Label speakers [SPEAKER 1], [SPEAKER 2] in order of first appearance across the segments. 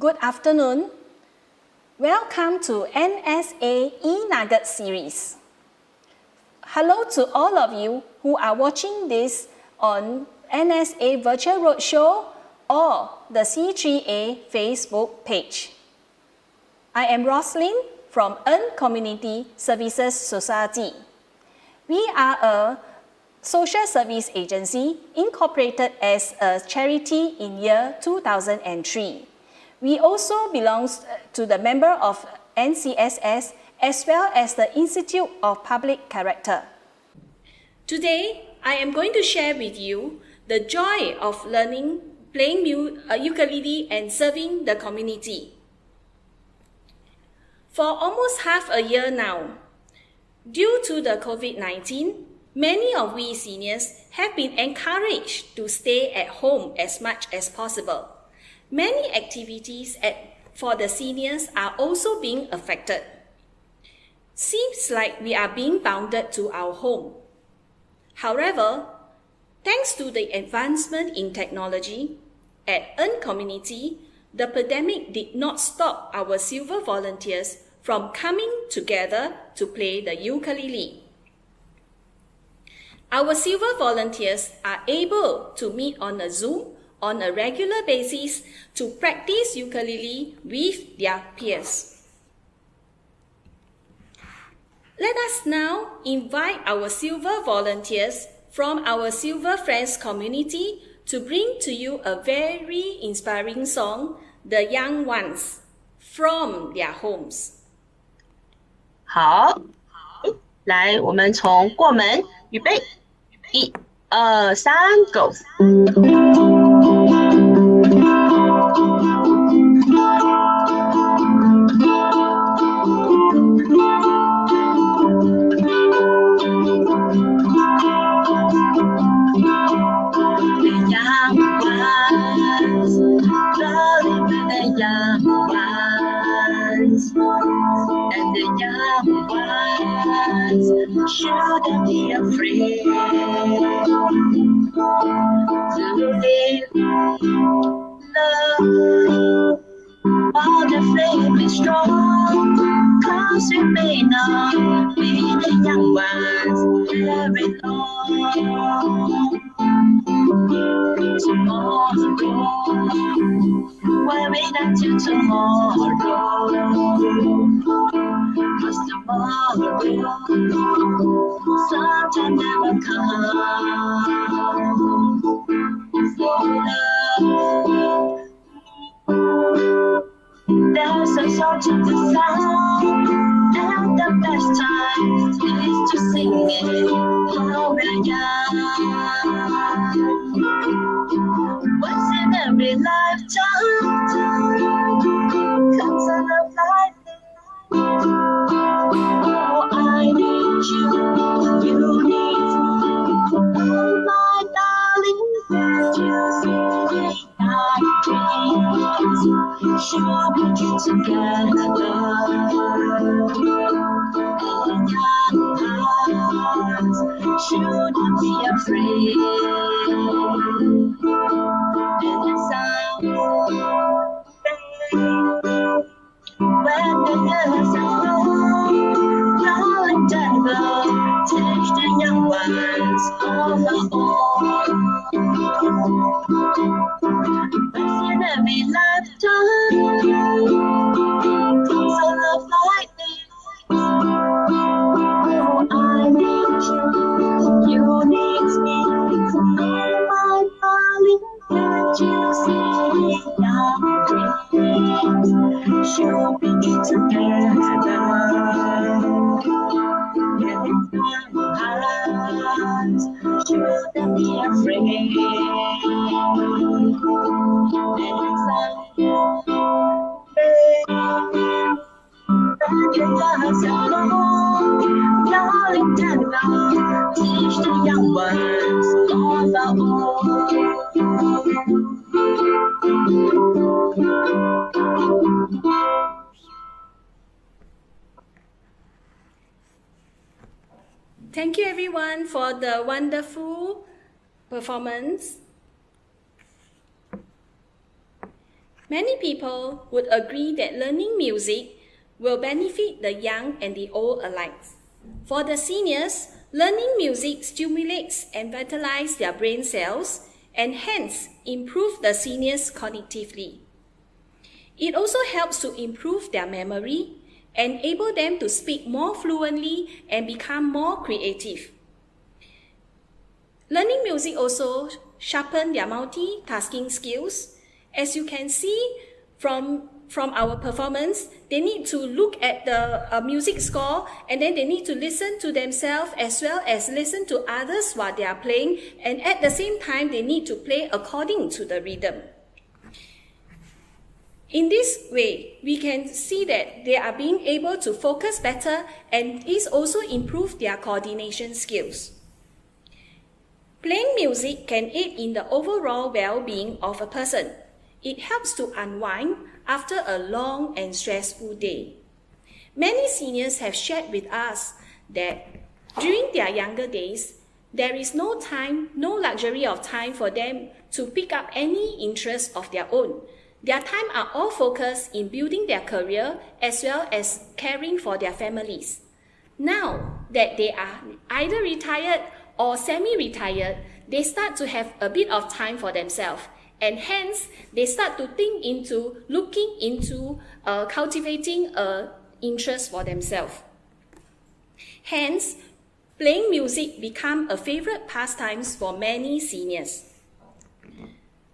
[SPEAKER 1] Good afternoon. Welcome to NSA eNugget series. Hello to all of you who are watching this on NSA Virtual Roadshow or the C3A Facebook page. I am Roslyn from EARN Community Services Society. We are a social service agency incorporated as a charity in year 2003. We also belong to the member of NCSS as well as the Institute of Public Character. Today, I am going to share with you the joy of learning, playing ukulele and serving the community. For almost half a year now, due to the COVID-19, many of we seniors have been encouraged to stay at home as much as possible. Many activities for the seniors are also being affected. Seems like we are being bounded to our home. However, thanks to the advancement in technology, at EARN Community, the pandemic did not stop our silver volunteers from coming together to play the ukulele. Our silver volunteers are able to meet on a Zoom on a regular basis to practice ukulele with their peers. Let us now invite our silver volunteers from our Silver Friends community to bring to you a very inspiring song, The Young Ones, from their homes.
[SPEAKER 2] 好，来，我们从过门，预备，1、2、3 ，Go！ And the young ones shouldn't be afraid to live, love, while the flame is strong. 'Cause we may not be the young ones very long. Tomorrow, why wait until tomorrow? 'Cause tomorrow sometimes never comes. So love, there's a song to the sound, and the best time is to sing it while we're young. Once in every lifetime comes a love like this. Oh, I need you, you need me. Oh, my darling, you see our dreams should be together. And young hearts shouldn't be afraid. And the sound when the years are long, now and ever, teach the young ones all our own. Once in every lifetime comes a love like this. Oh, I need you, you need me. Oh, my darling, can't you see our dreams should be together? And young hearts shouldn't be afraid. And darling, teach the young ones all our own.
[SPEAKER 1] Thank you everyone for the wonderful performance. Many people would agree that learning music will benefit the young and the old alike. For the seniors, learning music stimulates and vitalizes their brain cells and hence improve the seniors cognitively. It also helps to improve their memory, enable them to speak more fluently and become more creative. Learning music also sharpens their multitasking skills. As you can see from our performance, they need to look at the music score and then they need to listen to themselves as well as listen to others while they are playing, and at the same time they need to play according to the rhythm. In this way, we can see that they are being able to focus better, and this also improves their coordination skills. Playing music can aid in the overall well-being of a person. It helps to unwind after a long and stressful day. Many seniors have shared with us that during their younger days, there is no luxury of time for them to pick up any interest of their own. Their time are all focused in building their career as well as caring for their families. Now that they are either retired or semi-retired, they start to have a bit of time for themselves, and hence they start to think into looking into cultivating an interest for themselves. Hence, playing music become a favorite pastime for many seniors.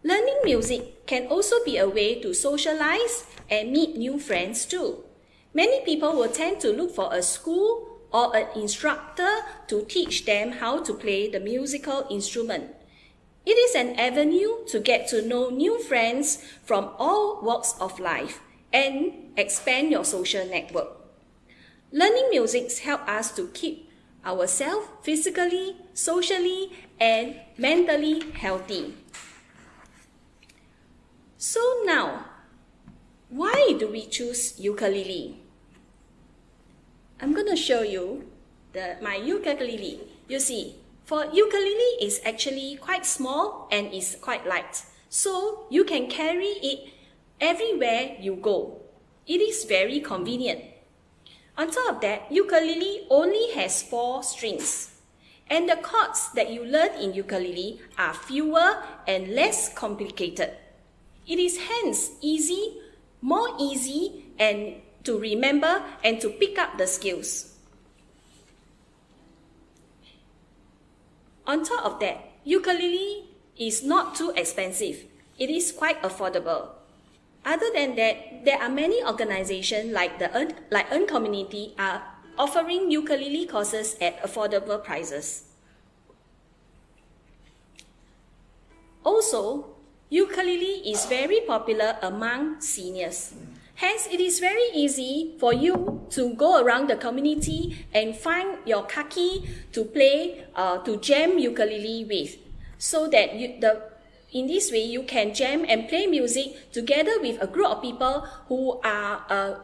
[SPEAKER 1] Learning music can also be a way to socialize and meet new friends too. Many people will tend to look for a school or an instructor to teach them how to play the musical instrument. It is an avenue to get to know new friends from all walks of life and expand your social network. Learning music helps us to keep ourselves physically, socially, and mentally healthy. So now, why do we choose ukulele? I'm going to show you my ukulele. You see, for ukulele is actually quite small and is quite light. So you can carry it everywhere you go. It is very convenient. On top of that, ukulele only has 4 strings. And the chords that you learn in ukulele are fewer and less complicated. It is hence more easy and to remember and to pick up the skills. On top of that, ukulele is not too expensive. It is quite affordable. Other than that, there are many organizations like Earn Community are offering ukulele courses at affordable prices. Also, ukulele is very popular among seniors. Hence, it is very easy for you to go around the community and find your kaki to play, to jam ukulele with, so that in this way you can jam and play music together with a group of people who are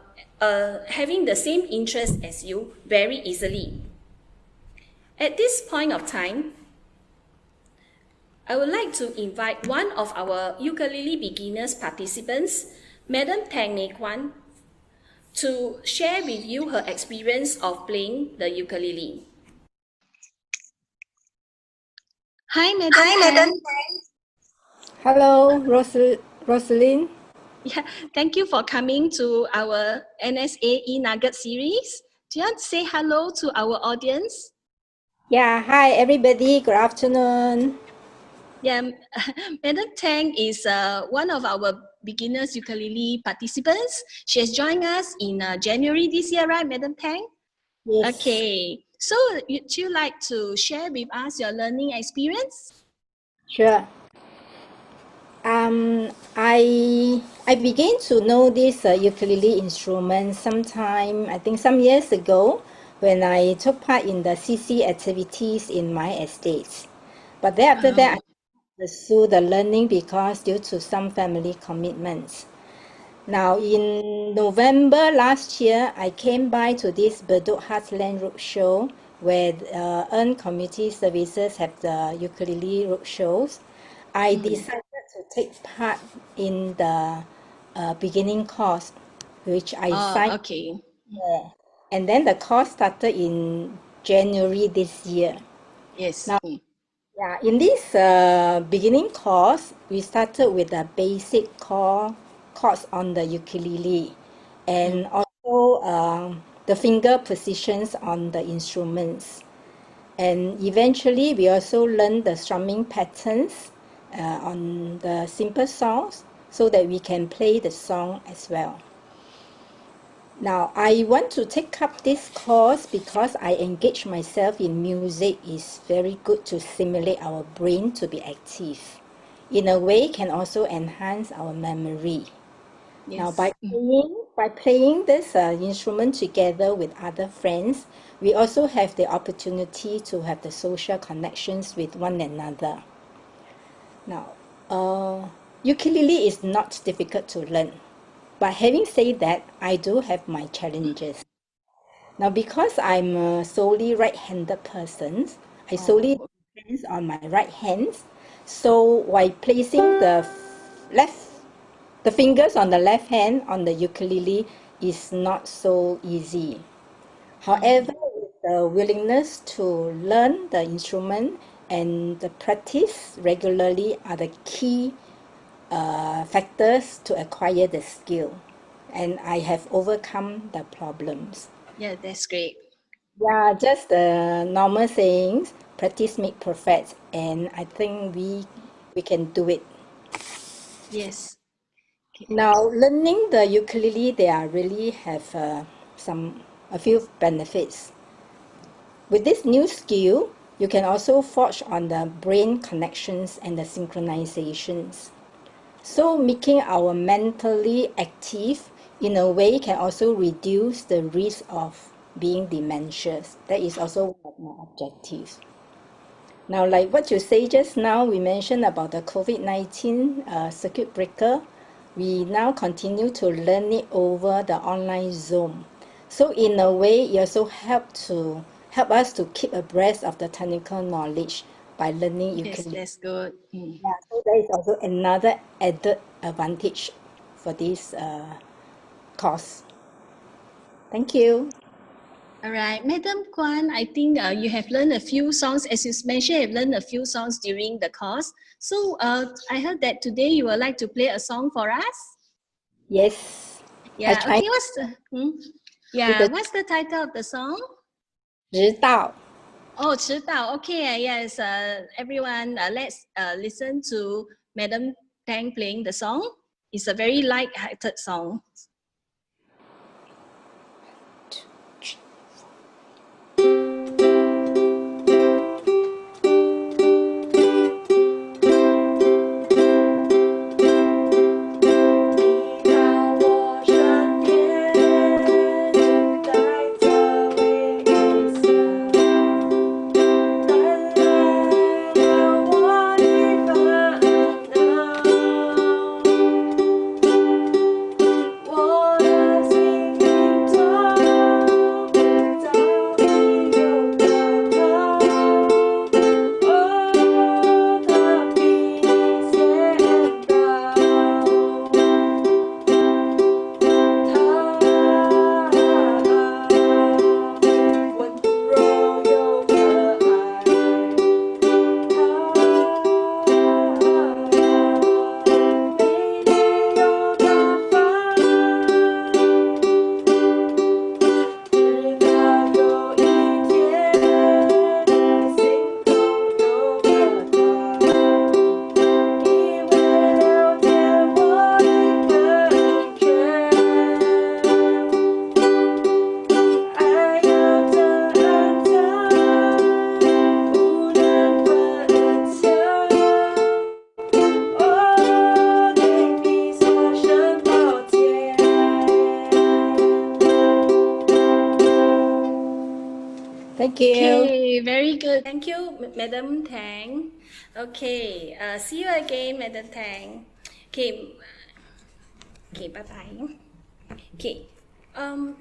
[SPEAKER 1] having the same interest as you very easily. At this point of time, I would like to invite one of our ukulele beginners participants, Madam Tang Nei Kwan, to share with you her experience of playing the ukulele. Hi, Madam.
[SPEAKER 3] Hello, Rosalind.
[SPEAKER 1] Yeah, thank you for coming to our NSA eNugget series. Do you want to say hello to our audience?
[SPEAKER 3] Yeah, hi everybody. Good afternoon.
[SPEAKER 1] Yeah, Madam Tang is one of our beginners ukulele participants. She has joined us in January this year, right, Madam Tang?
[SPEAKER 3] Yes.
[SPEAKER 1] Okay. So, would you like to share with us your learning experience?
[SPEAKER 3] Sure. I began to know this ukulele instrument sometime, I think some years ago, when I took part in the CC activities in my estate. But then after that, I pursued the learning because due to some family commitments. Now, in November last year, I came by to this Bedok Heartland Roadshow where Earn Community Services have the ukulele roadshows. I decided to take part in the beginning course, which I signed.
[SPEAKER 1] Okay.
[SPEAKER 3] And then the course started in January this year.
[SPEAKER 1] Yes.
[SPEAKER 3] Now, yeah, in this beginning course, we started with a basic chords on the ukulele, and also the finger positions on the instruments. And eventually, we also learned the strumming patterns on the simple songs so that we can play the song as well. Now, I want to take up this course because I engage myself in music is very good to stimulate our brain to be active. In a way, can also enhance our memory. Now,
[SPEAKER 1] Yes.
[SPEAKER 3] by playing this instrument together with other friends, we also have the opportunity to have the social connections with one another. Now, ukulele is not difficult to learn, but having said that, I do have my challenges. Now, because I'm a solely right-handed person, I solely depend on my right hands. So, while placing the fingers on the left hand on the ukulele is not so easy. However, with the willingness to learn the instrument and the practice regularly are the key factors to acquire the skill. And I have overcome the problems.
[SPEAKER 1] Yeah, that's great.
[SPEAKER 3] Yeah, just the normal sayings, practice make perfect, and I think we can do it.
[SPEAKER 1] Yes.
[SPEAKER 3] Now, learning the ukulele, really have a few benefits. With this new skill, you can also forge on the brain connections and the synchronizations. So, making our mentally active in a way can also reduce the risk of being dementia. That is also one of my objectives. Now, like what you say just now, we mentioned about the COVID-19 circuit breaker. We now continue to learn it over the online Zoom. So in a way, it also help us to keep abreast of the technical knowledge by learning
[SPEAKER 1] Yes,
[SPEAKER 3] ukulele.
[SPEAKER 1] that's good.
[SPEAKER 3] Yeah, so that is also another added advantage for this course. Thank you.
[SPEAKER 1] All right, Madam Kwan, I think you have learned a few songs. As you mentioned, you've learned a few songs during the course. So I heard that today you would like to play a song for us.
[SPEAKER 3] Yes, I
[SPEAKER 1] Yeah.
[SPEAKER 3] try
[SPEAKER 1] Okay.
[SPEAKER 3] with
[SPEAKER 1] What's the title of the song?
[SPEAKER 3] 知道.
[SPEAKER 1] Oh, 迟到. Okay. Yes. Everyone, let's listen to Madam Tang playing the song. It's a very light-hearted song.
[SPEAKER 3] Thank you.
[SPEAKER 1] Okay, very good. Thank you, Madam Tang. Okay, see you again, Madam Tang. Okay, bye-bye. Okay,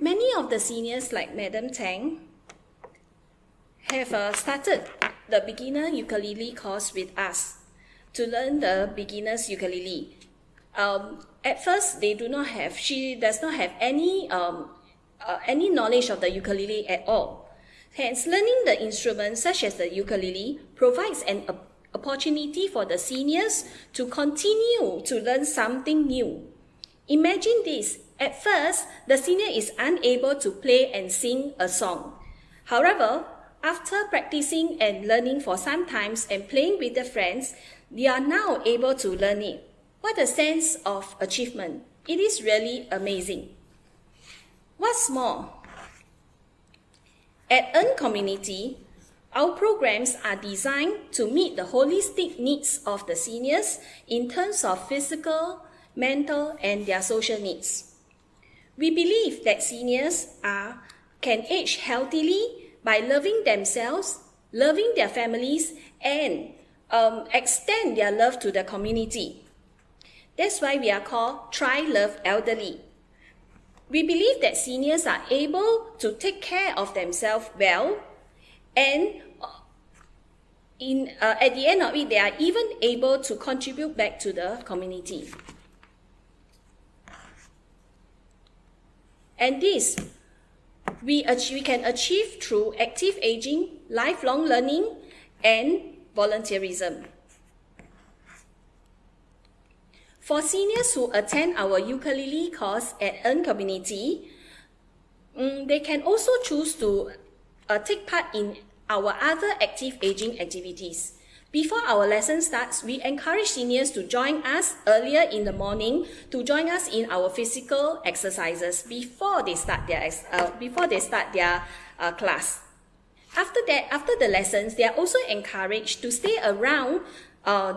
[SPEAKER 1] many of the seniors like Madam Tang have started the beginner ukulele course with us to learn the beginner's ukulele. At first, she does not have any knowledge of the ukulele at all. Hence, learning the instrument such as the ukulele provides an opportunity for the seniors to continue to learn something new. Imagine this. At first, the senior is unable to play and sing a song. However, after practicing and learning for some time and playing with the friends, they are now able to learn it. What a sense of achievement. It is really amazing. What's more, at Earn Community, our programs are designed to meet the holistic needs of the seniors in terms of physical, mental, and their social needs. We believe that seniors can age healthily by loving themselves, loving their families, and extend their love to the community. That's why we are called Try Love Elderly. We believe that seniors are able to take care of themselves well, and at the end of it, they are even able to contribute back to the community. And this we can achieve through active aging, lifelong learning, and volunteerism. For seniors who attend our ukulele course at Earn Community, they can also choose to take part in our other active aging activities. Before our lesson starts, we encourage seniors to join us earlier in the morning to join us in our physical exercises before they start their class. After that, after the lessons, they are also encouraged to stay around.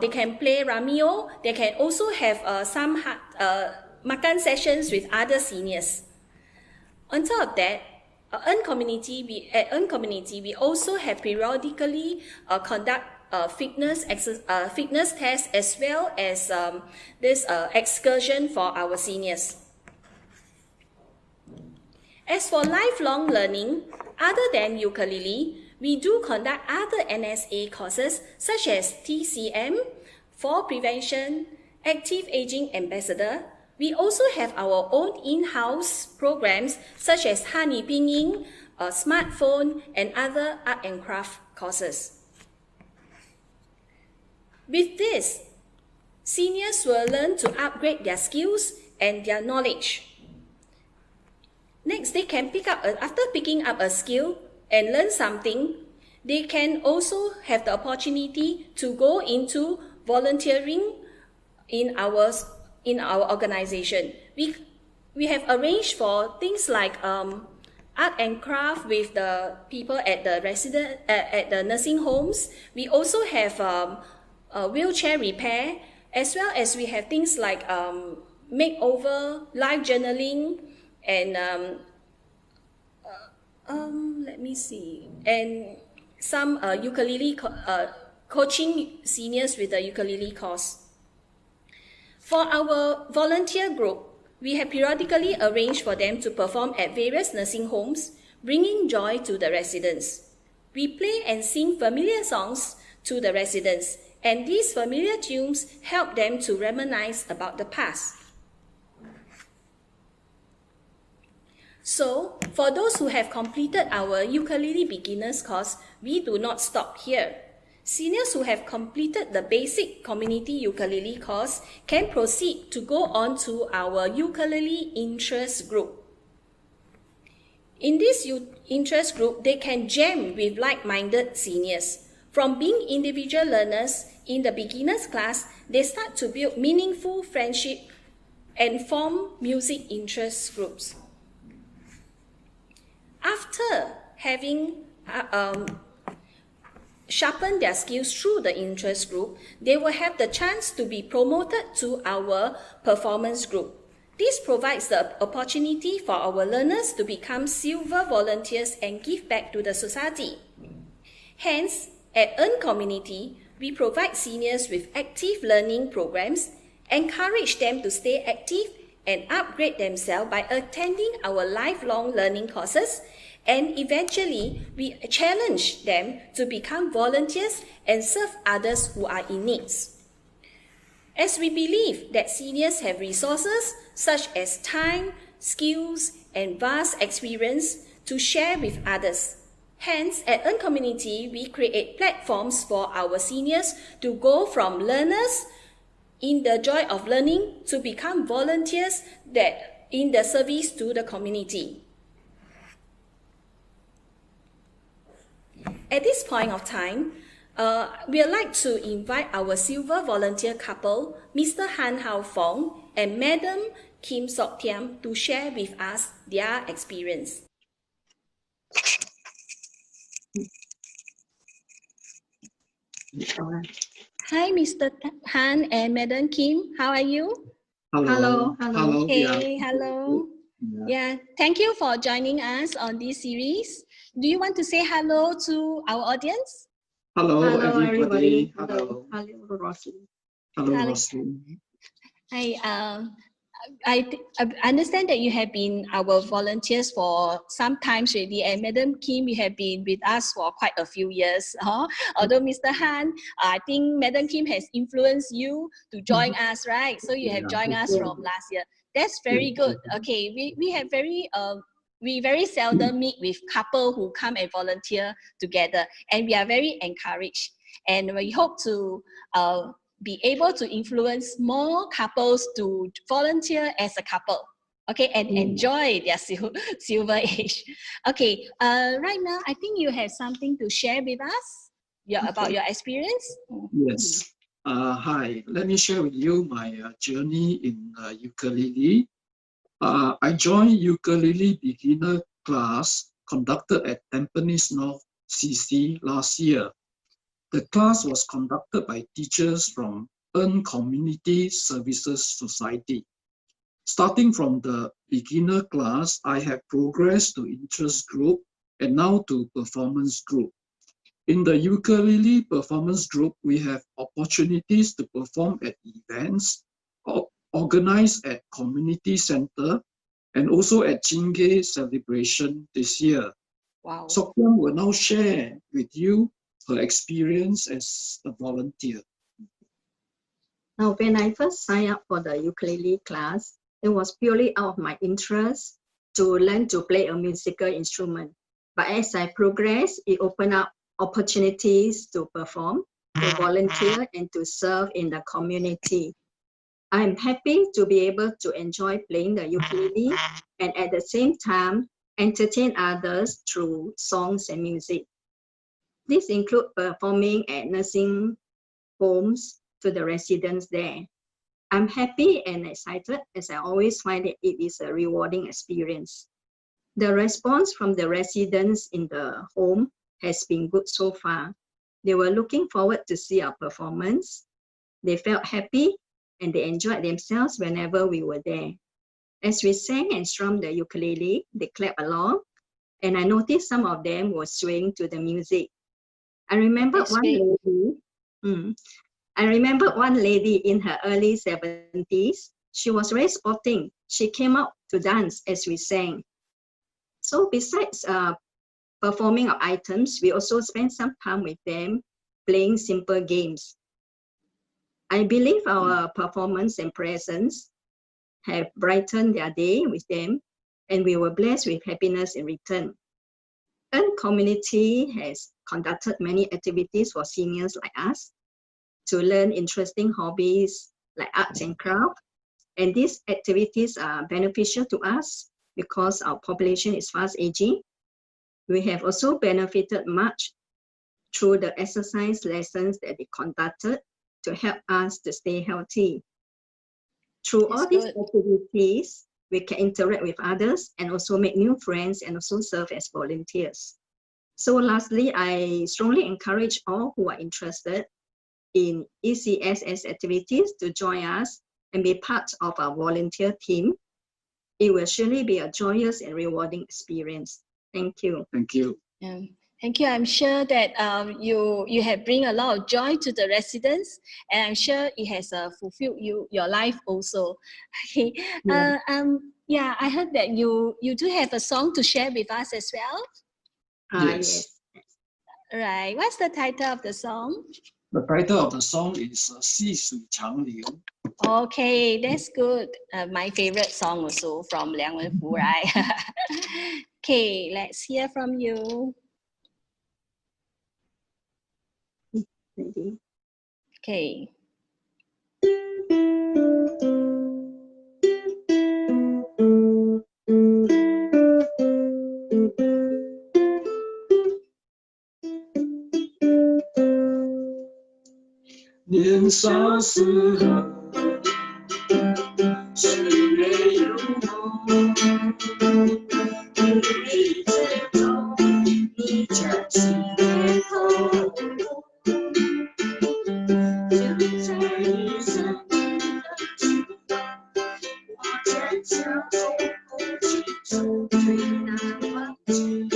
[SPEAKER 1] They can play ramio. They can also have some makan sessions with other seniors. On top of that, at Earn Community, we also have periodically conduct fitness tests as well as this excursion for our seniors. As for lifelong learning, other than ukulele, we do conduct other NSA courses such as TCM, Fall Prevention, Active Aging Ambassador. We also have our own in-house programs such as Hani Pinyin, smartphone, and other art and craft courses. With this, seniors will learn to upgrade their skills and their knowledge. Next, they can after picking up a skill and learn something, they can also have the opportunity to go into volunteering in our organization. We have arranged for things like art and craft with the people at the nursing homes. We also have wheelchair repair, as well as we have things like makeover, live journaling, and and some ukulele coaching seniors with the ukulele course. For our volunteer group, we have periodically arranged for them to perform at various nursing homes, bringing joy to the residents. We play and sing familiar songs to the residents, and these familiar tunes help them to reminisce about the past. So, for those who have completed our ukulele beginners course, we do not stop here. Seniors who have completed the basic community ukulele course can proceed to go on to our ukulele interest group. In this interest group, they can jam with like-minded seniors. From being individual learners in the beginners class, they start to build meaningful friendship and form music interest groups. After having sharpened their skills through the interest group, they will have the chance to be promoted to our performance group. This provides the opportunity for our learners to become silver volunteers and give back to the society. Hence, at Earn Community, we provide seniors with active learning programs, encourage them to stay active and upgrade themselves by attending our lifelong learning courses, and eventually we challenge them to become volunteers and serve others who are in need. as we believe that seniors have resources such as time, skills, and vast experience to share with others. Hence, at Earn Community, we create platforms for our seniors to go from learners in the joy of learning to become volunteers that in the service to the community. At this point of time, we would like to invite our silver volunteer couple, Mr. Han Hao Fong and Madam Kim Sok Tiam, to share with us their experience. Hi, Mr. Han and Madam Kim. How are you?
[SPEAKER 4] Hello.
[SPEAKER 1] Hey,
[SPEAKER 4] Yeah.
[SPEAKER 1] hello.
[SPEAKER 4] Yeah.
[SPEAKER 1] Yeah, thank you for joining us on this series. Do you want to say hello to our audience?
[SPEAKER 4] Hello, everybody.
[SPEAKER 2] Hello, Rosie.
[SPEAKER 4] Hello,
[SPEAKER 1] Hello.
[SPEAKER 4] Rosie.
[SPEAKER 1] Hi, I understand that you have been our volunteers for some time already, and Madam Kim, you have been with us for quite a few years. Although Mr. Han, I think Madam Kim has influenced you to join us, right? So you have joined us from last year. That's very good. Okay, we have we very seldom meet with couple who come and volunteer together, and we are very encouraged. And we hope to be able to influence more couples to volunteer as a couple, okay, and enjoy their silver age. Okay, right now, I think you have something to share with us about your experience.
[SPEAKER 4] Yes. Hi. Let me share with you my journey in ukulele. I joined ukulele beginner class conducted at Tampines North CC last year. The class was conducted by teachers from Earn Community Services Society. Starting from the beginner class, I have progressed to interest group and now to performance group. In the ukulele performance group, we have opportunities to perform at events organized at community center and also at Chingay celebration this year.
[SPEAKER 1] Wow.
[SPEAKER 4] Sok Tiam will now share with you her experience as a volunteer.
[SPEAKER 2] Now, when I first signed up for the ukulele class, it was purely out of my interest to learn to play a musical instrument. But as I progressed, it opened up opportunities to perform, to volunteer, and to serve in the community. I'm happy to be able to enjoy playing the ukulele and at the same time entertain others through songs and music. This includes performing at nursing homes to the residents there. I'm happy and excited as I always find that it is a rewarding experience. The response from the residents in the home has been good so far. They were looking forward to see our performance. They felt happy and they enjoyed themselves whenever we were there. As we sang and strummed the ukulele, they clapped along, and I noticed some of them were swaying to the music. I remember one lady in her early 70s. She was very sporting. She came out to dance as we sang. So besides performing our items, we also spent some time with them playing simple games. I believe our performance and presence have brightened their day with them, and we were blessed with happiness in return. Earn Community has conducted many activities for seniors like us to learn interesting hobbies like arts and craft. And these activities are beneficial to us because our population is fast aging. We have also benefited much through the exercise lessons that they conducted to help us to stay healthy. Through all these activities, we can interact with others and also make new friends and also serve as volunteers. So lastly, I strongly encourage all who are interested in ECSS activities to join us and be part of our volunteer team. It will surely be a joyous and rewarding experience. Thank you.
[SPEAKER 4] Thank you.
[SPEAKER 1] Thank you. I'm sure that you have bring a lot of joy to the residents, and I'm sure it has fulfilled your life also. Okay. Yeah, I heard that you do have a song to share with us as well.
[SPEAKER 4] Yes.
[SPEAKER 1] Right. What's the title of the song?
[SPEAKER 4] The title of the song is 细水长流.
[SPEAKER 1] Okay, that's good. My favorite song also from Liang Wenfu, right? Okay, let's hear from you.
[SPEAKER 2] Ready?
[SPEAKER 1] Okay.
[SPEAKER 4] 年少时候，岁月如梦，无意间中，你将心来透露，就在一生的尽头，我坚强说不清楚，最难忘记你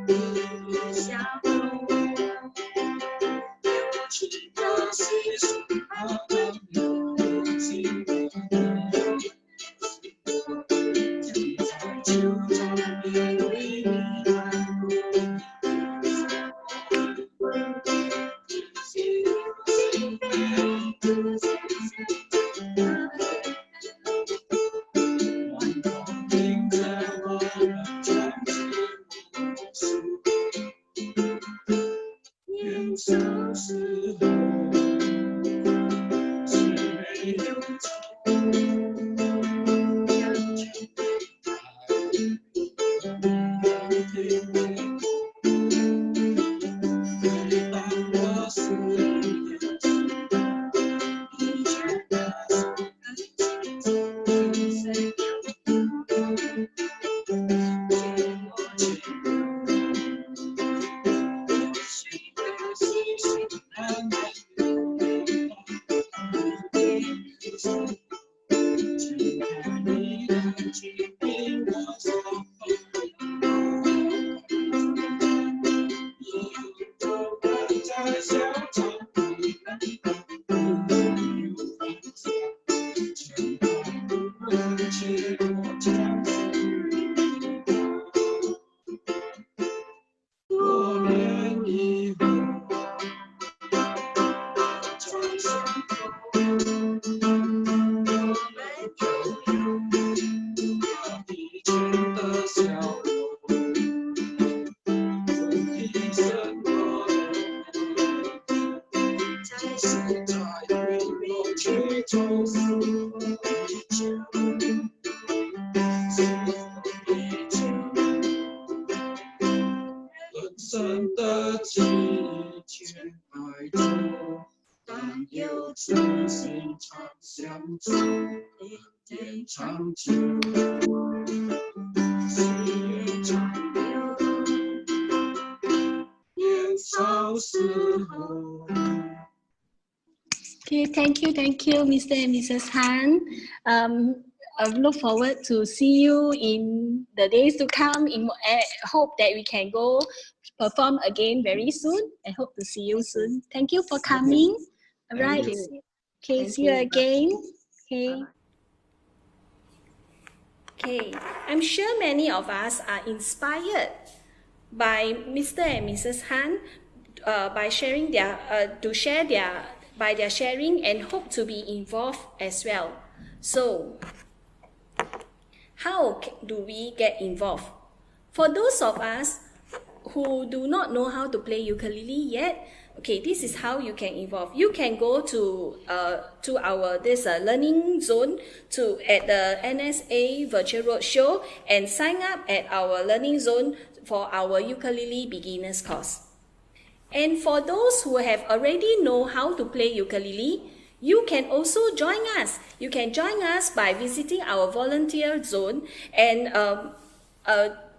[SPEAKER 4] 的笑容。记得细水长流，记得你在秋中美丽的花路，心心背不见晚风听着我们唱起故事。年少时候，是没有愁，向前每当我思念你牵的手很轻松，轻声牵我牵水的细水长流，请看你的情比我所你走过在小场里，请看去我将多年以后，再相逢，我们拥有以前的笑容，一生活在现在云落曲中似火依旧，似火依旧。人生的记忆千百种，但有痴心常相守，一天长久，岁月长流。年少时候。
[SPEAKER 1] Okay, thank you, Mr. and Mrs. Han. I look forward to see you in the days to come. I hope that we can go perform again very soon. I hope to see you soon. Thank you for coming. All right.
[SPEAKER 2] Thank you.
[SPEAKER 1] Okay,
[SPEAKER 2] Thank
[SPEAKER 1] see you
[SPEAKER 2] you.
[SPEAKER 1] again. Okay.
[SPEAKER 2] Bye.
[SPEAKER 1] Okay, I'm sure many of us are inspired by Mr. and Mrs. Han by sharing by their sharing and hope to be involved as well. So, how do we get involved? For those of us who do not know how to play ukulele yet, okay, this is how you can involve. You can go to our learning zone at the NSA Virtual Roadshow and sign up at our learning zone for our ukulele beginners course. And for those who have already know how to play ukulele, you can also join us. You can join us by visiting our volunteer zone and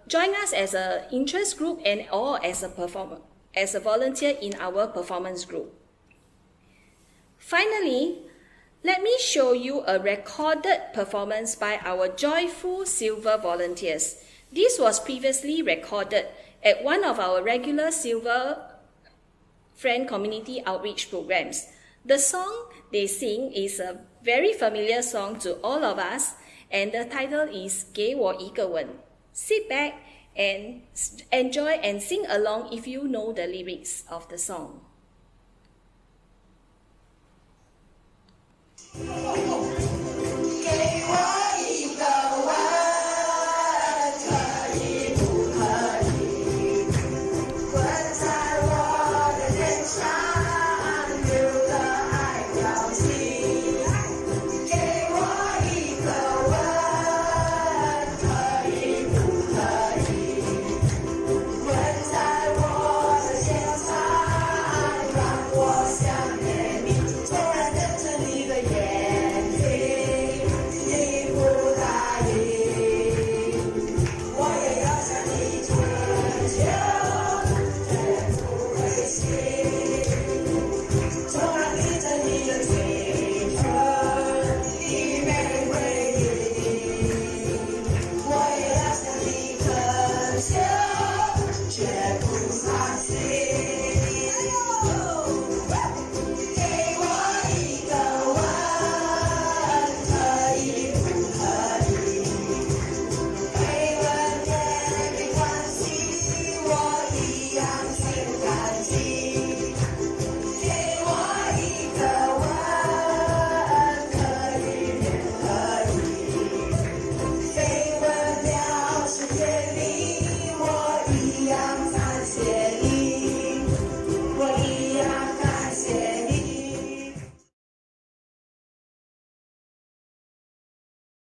[SPEAKER 1] join us as an interest group and or as a volunteer in our performance group. Finally, let me show you a recorded performance by our joyful silver volunteers. This was previously recorded at one of our regular silver friend community outreach programs. The song they sing is a very familiar song to all of us, and the title is 给我一个吻. Sit back and enjoy and sing along if you know the lyrics of the song.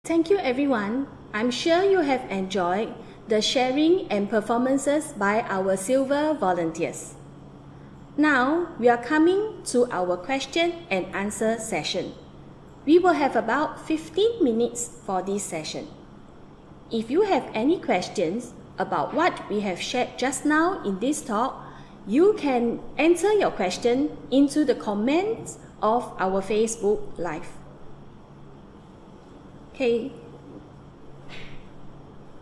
[SPEAKER 1] Thank you everyone. I'm sure you have enjoyed the sharing and performances by our silver volunteers. Now we are coming to our question and answer session. We will have about 15 minutes for this session. If you have any questions about what we have shared just now in this talk, you can enter your question into the comments of our Facebook Live. Okay.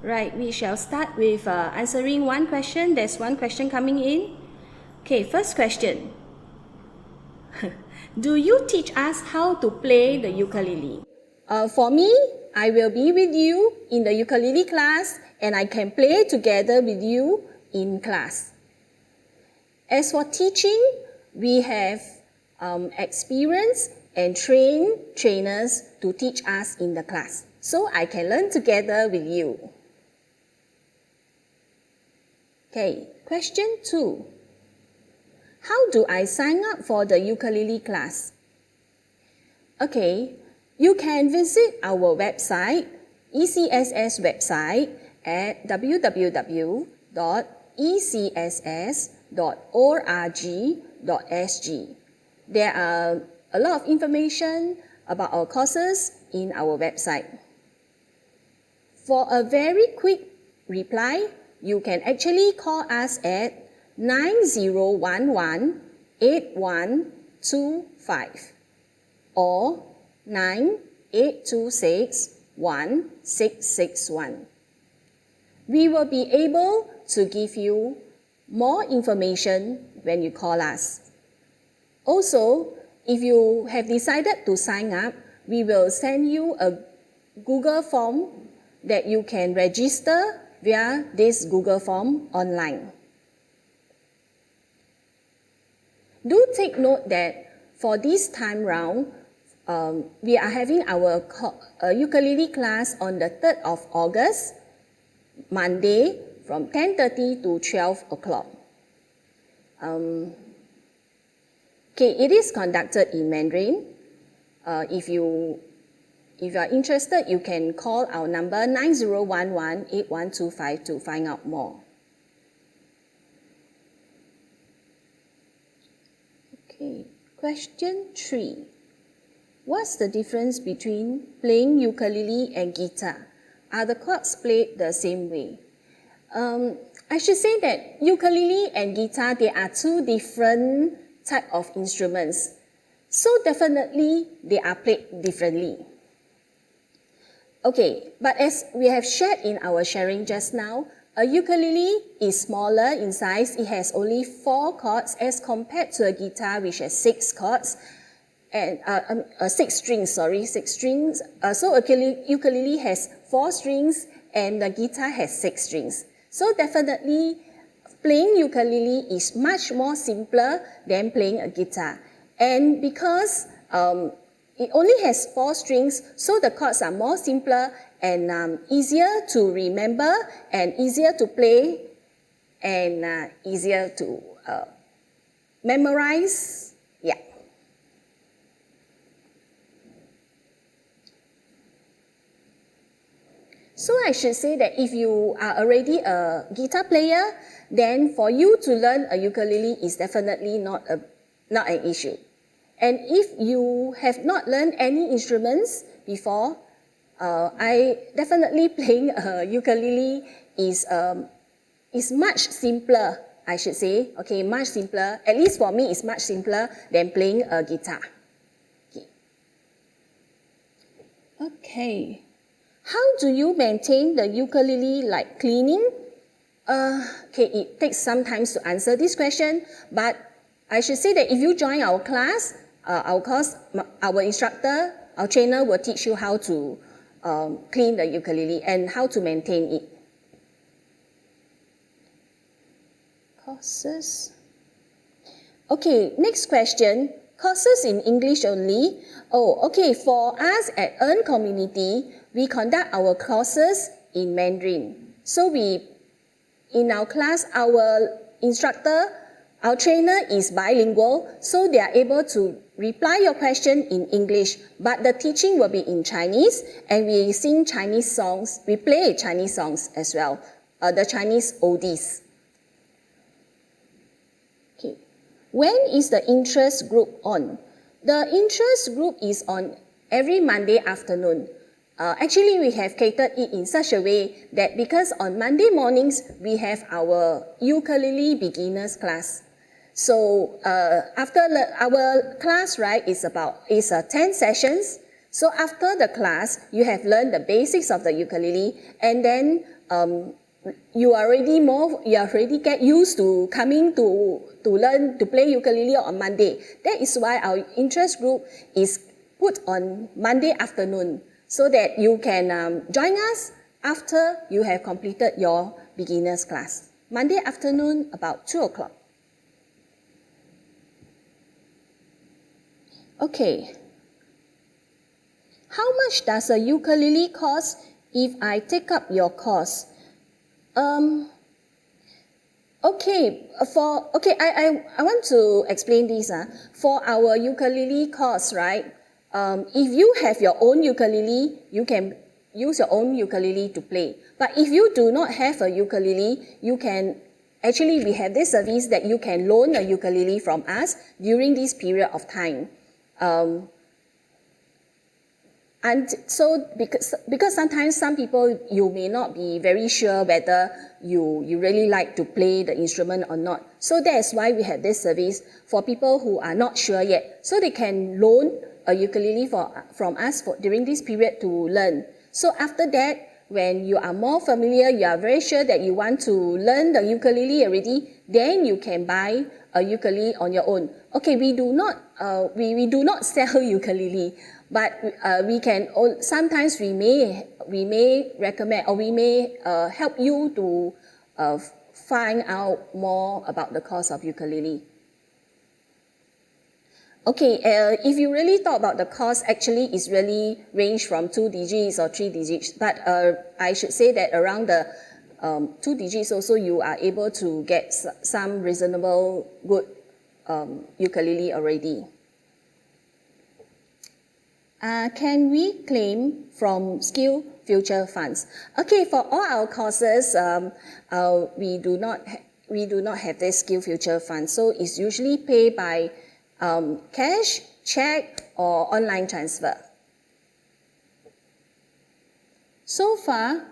[SPEAKER 1] Right, we shall start with answering one question. There's one question coming in. Okay, first question. Do you teach us how to play the ukulele? For me, I will be with you in the ukulele class and I can play together with you in class. As for teaching, we have experienced and trainers to teach us in the class. So I can learn together with you. Okay, question 2. How do I sign up for the ukulele class? Okay, you can visit our website, ECSS website at www.ecss.org.sg. There are a lot of information about our courses in our website. For a very quick reply, you can actually call us at 9011-8125 or 9826-1661. We will be able to give you more information when you call us. Also, if you have decided to sign up, we will send you a Google form that you can register via this Google form online. Do take note that for this time round, we are having our ukulele class on the 3rd of August, Monday, from 10:30 to 12 o'clock. Okay, it is conducted in Mandarin. If you are interested, you can call our number 9011-8125 to find out more. Okay, question 3. What's the difference between playing ukulele and guitar? Are the chords played the same way? I should say that ukulele and guitar, they are two different types of instruments. So definitely they are played differently. Okay, but as we have shared in our sharing just now, a ukulele is smaller in size. It has only 4 chords as compared to a guitar which has 6 chords and 6 strings. So a ukulele has 4 strings and the guitar has 6 strings. So definitely playing ukulele is much more simpler than playing a guitar. And because it only has 4 strings, so the chords are more simpler and easier to remember and easier to play and easier to memorize. Yeah. So I should say that if you are already a guitar player, then for you to learn a ukulele is definitely not an issue. And if you have not learned any instruments before, I definitely playing a ukulele is much simpler, I should say. Okay, much simpler. At least for me, it's much simpler than playing a guitar. Okay. How do you maintain the ukulele like cleaning? Okay, it takes some time to answer this question, but I should say that if you join our class, our course, our instructor, our trainer will teach you how to clean the ukulele and how to maintain it. Courses. Okay, next question. Courses in English only. Oh, okay, for us at Earn Community, we conduct our courses in Mandarin. So in our class, our instructor, our trainer is bilingual, so they are able to reply your question in English, but the teaching will be in Chinese, and we sing Chinese songs, we play Chinese songs as well, the Chinese oldies. Okay. When is the interest group on? The interest group is on every Monday afternoon. Actually, we have catered it in such a way that because on Monday mornings, we have our ukulele beginners class. So after our class, right, is 10 sessions. So after the class, you have learned the basics of the ukulele, and then you already get used to coming to learn to play ukulele on Monday. That is why our interest group is put on Monday afternoon, so that you can join us after you have completed your beginners class. Monday afternoon about 2 o'clock. Okay. How much does a ukulele cost if I take up your course? I want to explain this. For our ukulele course, right? If you have your own ukulele, you can use your own ukulele to play. But if you do not have a ukulele, we have this service that you can loan a ukulele from us during this period of time. And so, because sometimes some people, you may not be very sure whether you really like to play the instrument or not. So that is why we have this service for people who are not sure yet. So they can loan a ukulele from us during this period to learn. So after that, when you are more familiar, you are very sure that you want to learn the ukulele already, then you can buy a ukulele on your own. Okay, we do not sell ukulele, but sometimes we may recommend, or we may help you to find out more about the cost of ukulele. Okay, if you really thought about the cost, actually it's really range from 2 digits or 3 digits, but I should say that around the 2 digits also, you are able to get some reasonable good ukulele already. Can we claim from SkillsFuture funds? Okay, for all our courses, we do not have this SkillsFuture fund, so it's usually paid by cash, check, or online transfer. So far,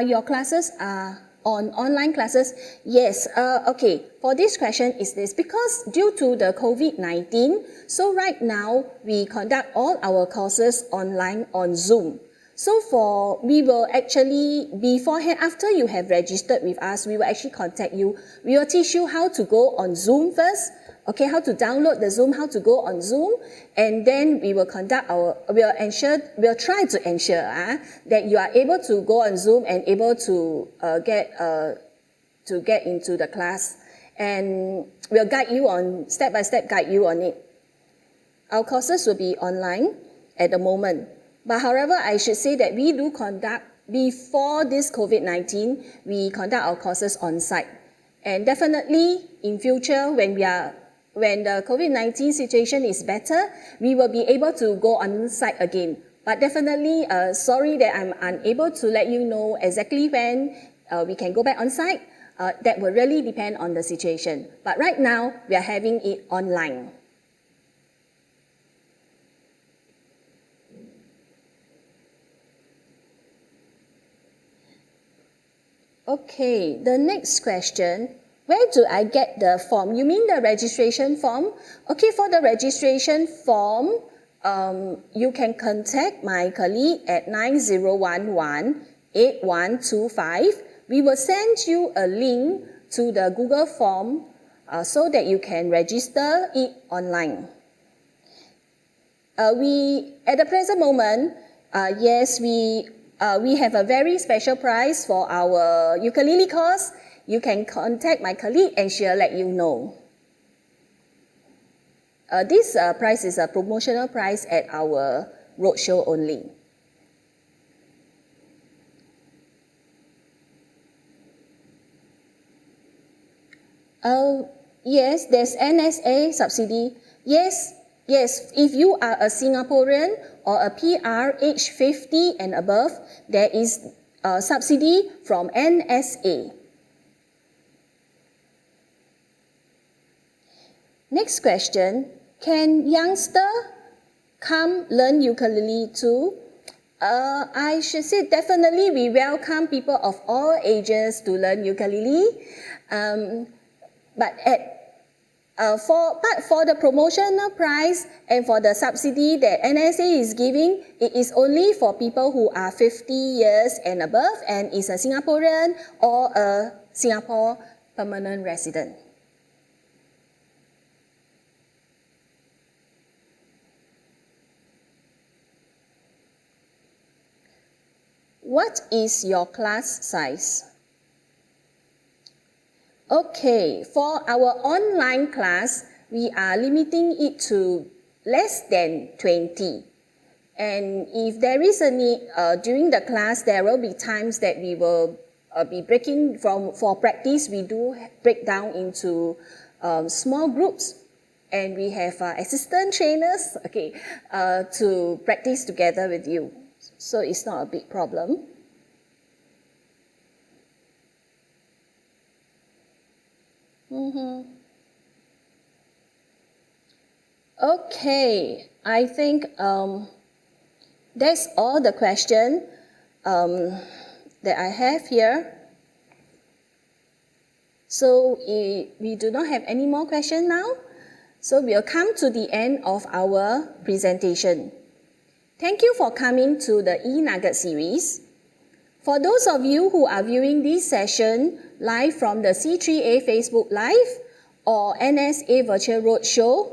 [SPEAKER 1] your classes are on online classes? Yes. Okay, for this question is this, because due to the COVID-19, so right now we conduct all our courses online on Zoom. So we will actually, beforehand, after you have registered with us, we will actually contact you. We will teach you how to go on Zoom first, okay, how to download the Zoom, how to go on Zoom, and then we will we'll try to ensure that you are able to go on Zoom and able to get into the class, and we'll guide you on, step by step guide you on it. our courses will be online at the moment. But however, I should say that we do conduct, before this COVID-19, we conduct our courses on site. And definitely in future, when the COVID-19 situation is better, we will be able to go on site again. But definitely, sorry that I'm unable to let you know exactly when we can go back on site. That will really depend on the situation. But right now, we are having it online. Okay, the next question. Where do I get the form? You mean the registration form? Okay, for the registration form, you can contact my colleague at 9011-8125. We will send you a link to the Google form so that you can register it online. At the present moment, yes, we have a very special price for our ukulele course. You can contact my colleague and she'll let you know. This price is a promotional price at our roadshow only. Yes, there's NSA subsidy. Yes, if you are a Singaporean or a PR age 50 and above, there is a subsidy from NSA. Next question, can youngster come learn ukulele too? I should say definitely we welcome people of all ages to learn ukulele. But for the promotional price and for the subsidy that NSA is giving, it is only for people who are 50 years and above and is a Singaporean or a Singapore permanent resident. What is your class size? Okay, for our online class, we are limiting it to less than 20. And if there is a need during the class, there will be times that we will be breaking for practice. We do break down into small groups, and we have assistant trainers, okay, to practice together with you. So it's not a big problem. Okay, I think that's all the question that I have here. So we do not have any more questions now. So we'll come to the end of our presentation. Thank you for coming to the eNugget series. For those of you who are viewing this session live from the C3A Facebook Live or NSA Virtual Roadshow,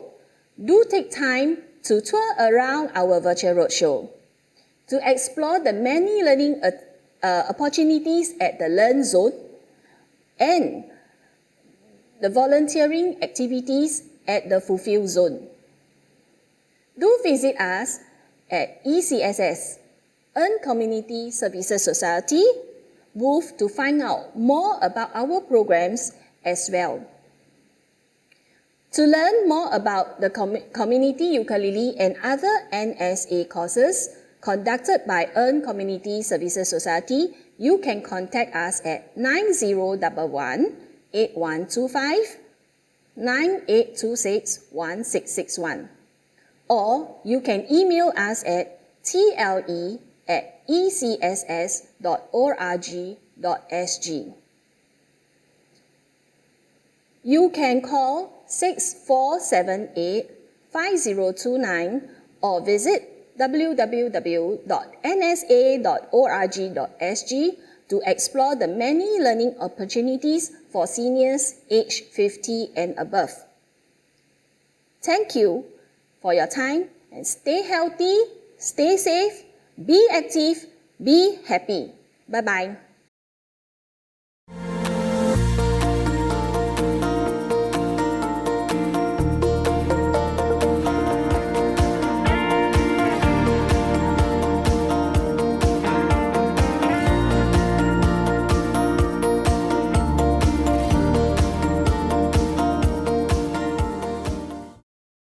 [SPEAKER 1] do take time to tour around our virtual roadshow to explore the many learning opportunities at the Learn Zone and the volunteering activities at the Fulfill Zone. Do visit us at ECSS, Earn Community Services Society, booth to find out more about our programs as well. To learn more about the community ukulele and other NSA courses conducted by Earn Community Services Society, you can contact us at 9011-8125, 9826-1661. Or you can email us at tle@ecss.org.sg. You can call 6478-5029 or visit www.nsa.org.sg to explore the many learning opportunities for seniors aged 50 and above. Thank you for your time and stay healthy, stay safe, be active, be happy. Bye-bye.